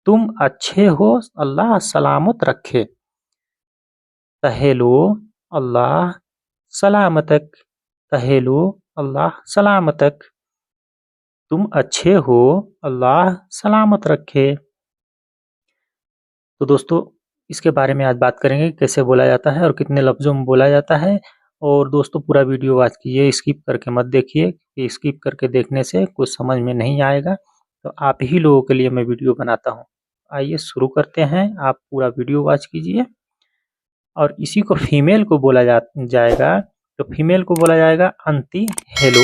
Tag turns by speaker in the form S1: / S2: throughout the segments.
S1: तुम अच्छे हो, अल्लाह सलामत रखे। तहेलो, अल्लाह सलामतक। तहेलो, अल्लाह सलामतक। तुम अच्छे हो, अल्लाह सलामत रखे। तो दोस्तों, इसके बारे में आज बात करेंगे, कैसे बोला जाता है और कितने लफ्ज़ों में बोला जाता है। और दोस्तों, पूरा वीडियो वॉच कीजिए, स्किप करके मत देखिए कि स्किप करके देखने से कुछ समझ में नहीं आएगा। तो आप ही लोगों के लिए मैं वीडियो बनाता हूँ। आइए शुरू करते हैं, आप पूरा वीडियो वॉच कीजिए। और इसी को फीमेल को बोला जाएगा, तो फीमेल को बोला जाएगा अंती हेलो,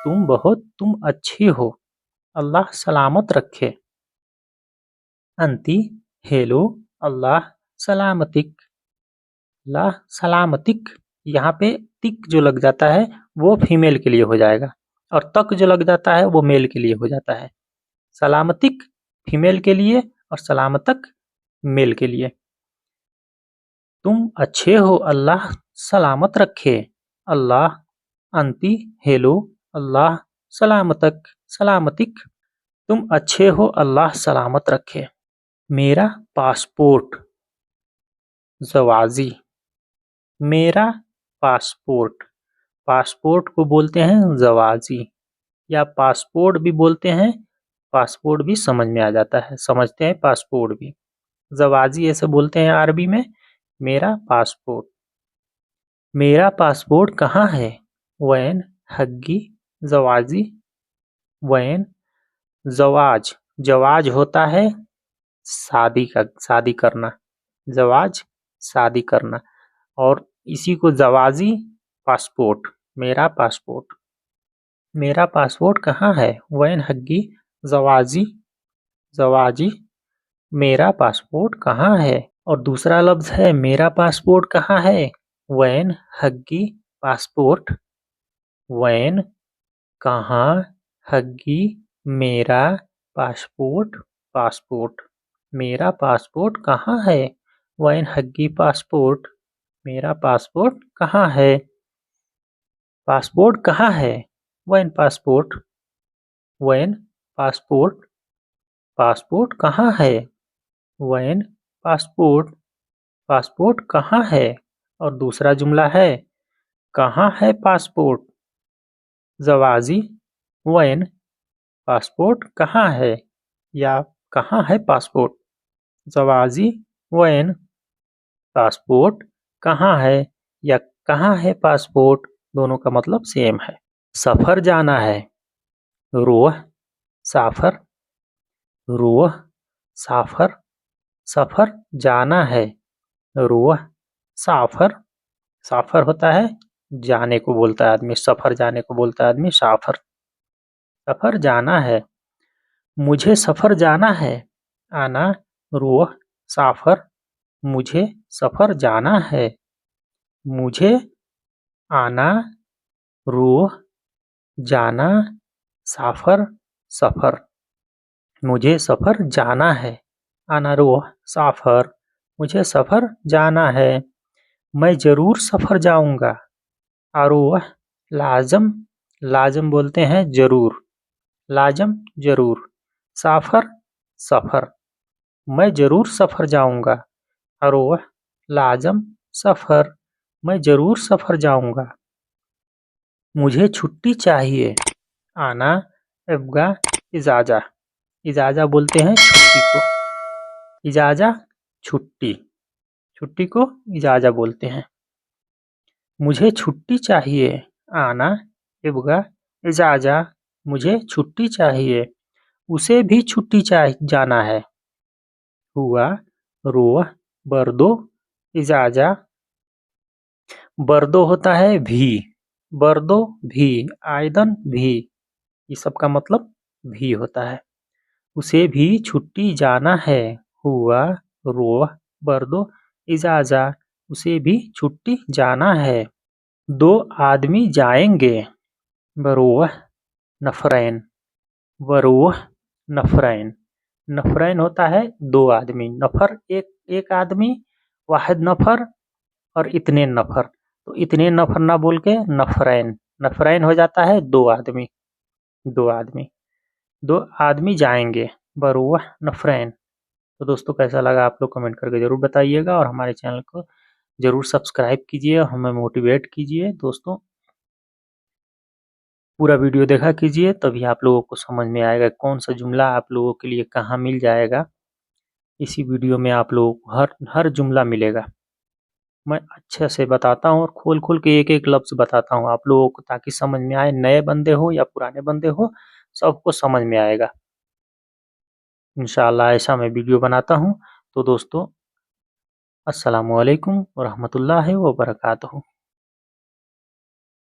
S1: तुम अच्छी हो, अल्लाह सलामत रखे। अंती हेलो, अल्लाह सलामतिक। अल्लाह सलामतिक। यहाँ पे तिक जो लग जाता है वो फीमेल के लिए हो जाएगा, और तक जो लग जाता है वो मेल के लिए हो जाता है। सलामतिक फीमेल के लिए और सलामतक मेल के लिए। तुम अच्छे हो, अल्लाह सलामत रखे। अल्लाह अंती हेलो, अल्लाह सलामतक सलामतिक। तुम अच्छे हो, अल्लाह सलामत रखे। मेरा पासपोर्ट ज़वाज़ी। मेरा पासपोर्ट, पासपोर्ट को बोलते हैं ज़वाज़ी, या पासपोर्ट भी बोलते हैं। पासपोर्ट भी समझ में आ जाता है, समझते हैं पासपोर्ट भी। ज़वाज़ी ऐसे बोलते हैं अरबी में। मेरा पासपोर्ट। मेरा पासपोर्ट कहाँ है? वैन हग्गी ज़वाज़ी। वैन ज़वाज, जवाज होता है शादी करना। ज़वाज शादी करना, और इसी को ज़वाज़ी पासपोर्ट। मेरा पासपोर्ट। मेरा पासपोर्ट कहाँ है? वैन हग्गी ज़वाज़ी ज़वाजी। मेरा पासपोर्ट कहाँ है? और दूसरा लफ्ज़ है मेरा पासपोर्ट कहाँ है? वैन हग्गी पासपोर्ट। वैन कहाँ, हग्गी मेरा, पासपोर्ट पासपोर्ट। मेरा पासपोर्ट कहाँ है? वैन हग्गी पासपोर्ट। मेरा पासपोर्ट कहाँ है? पासपोर्ट कहाँ है? वैन पासपोर्ट। वैन पासपोर्ट। पासपोर्ट कहाँ है? वैन पासपोर्ट। पासपोर्ट कहाँ है? और दूसरा जुमला है कहाँ है पासपोर्ट? ज़वाज़ी वैन पासपोर्ट कहाँ है, या कहाँ है पासपोर्ट? ज़वाज़ी वैन पासपोर्ट कहाँ है, या कहाँ है पासपोर्ट? दोनों का मतलब सेम है। सफ़र जाना है, रोह साफ़र। रोह साफ़र। सफ़र जाना है, रोह साफ़र। साफ़र होता है जाने को बोलता है आदमी, सफ़र जाने को बोलता है आदमी साफ़र। सफ़र जाना है। मुझे सफ़र जाना है, आना रोह साफ़र। मुझे सफ़र जाना है। मुझे आना रोह जाना साफ़र सफ़र। मुझे सफ़र जाना है, आना रोह साफ़र। मुझे सफ़र जाना है। मैं ज़रूर सफ़र जाऊँगा, आरोह लाज़म। लाज़म बोलते हैं ज़रूर, लाज़म ज़रूर। साफ़र सफ़र। मैं ज़रूर सफ़र जाऊँगा, आरोह लाज़म सफ़र। मैं ज़रूर सफ़र जाऊँगा। मुझे छुट्टी चाहिए, आना एब्गा इजाज़ा। इजाज़ा बोलते हैं छुट्टी को। इजाज़ा छुट्टी, छुट्टी को इजाज़ा बोलते हैं। मुझे छुट्टी चाहिए, आना इब्गा इजाज़ा। मुझे छुट्टी चाहिए। उसे भी छुट्टी जाना है, हुआ रोह बर्दो इजाज़ा। बर्दो होता है भी, बर्दो भी, आयदन भी, ये सब का मतलब भी होता है। उसे भी छुट्टी जाना है, हुआ रोह बर्दो इजाज़ा। उसे भी छुट्टी जाना है। दो आदमी जाएंगे, बरोह नफरैन। बरोह नफरैन। नफरैन होता है दो आदमी, नफर एक एक आदमी, वाहिद नफर, और इतने नफर। तो इतने नफर ना बोल के नफरैन, नफरैन हो जाता है दो आदमी। दो आदमी, दो आदमी जाएंगे, बरोह नफरैन। तो दोस्तों कैसा लगा आप लोग कमेंट करके ज़रूर बताइएगा और हमारे चैनल को ज़रूर सब्सक्राइब कीजिए, हमें मोटिवेट कीजिए दोस्तों। पूरा वीडियो देखा कीजिए तभी आप लोगों को समझ में आएगा कौन-सा जुमला आप लोगों के लिए कहाँ मिल जाएगा। इसी वीडियो में आप लोगों को हर जुमला मिलेगा। मैं अच्छे से बताता हूँ और खोल-खोल के एक-एक लफ्ज़ बताता हूँ आप लोगों को ताकि समझ में आए, नए बंदे हो या पुराने बंदे हो, सबको समझ में आएगा। इंशाअल्लाह ऐसा मैं वीडियो बनाता हूँ। तो दोस्तों अस्सलामु अलैकुम व रहमतुल्लाहि व बरकातुहू।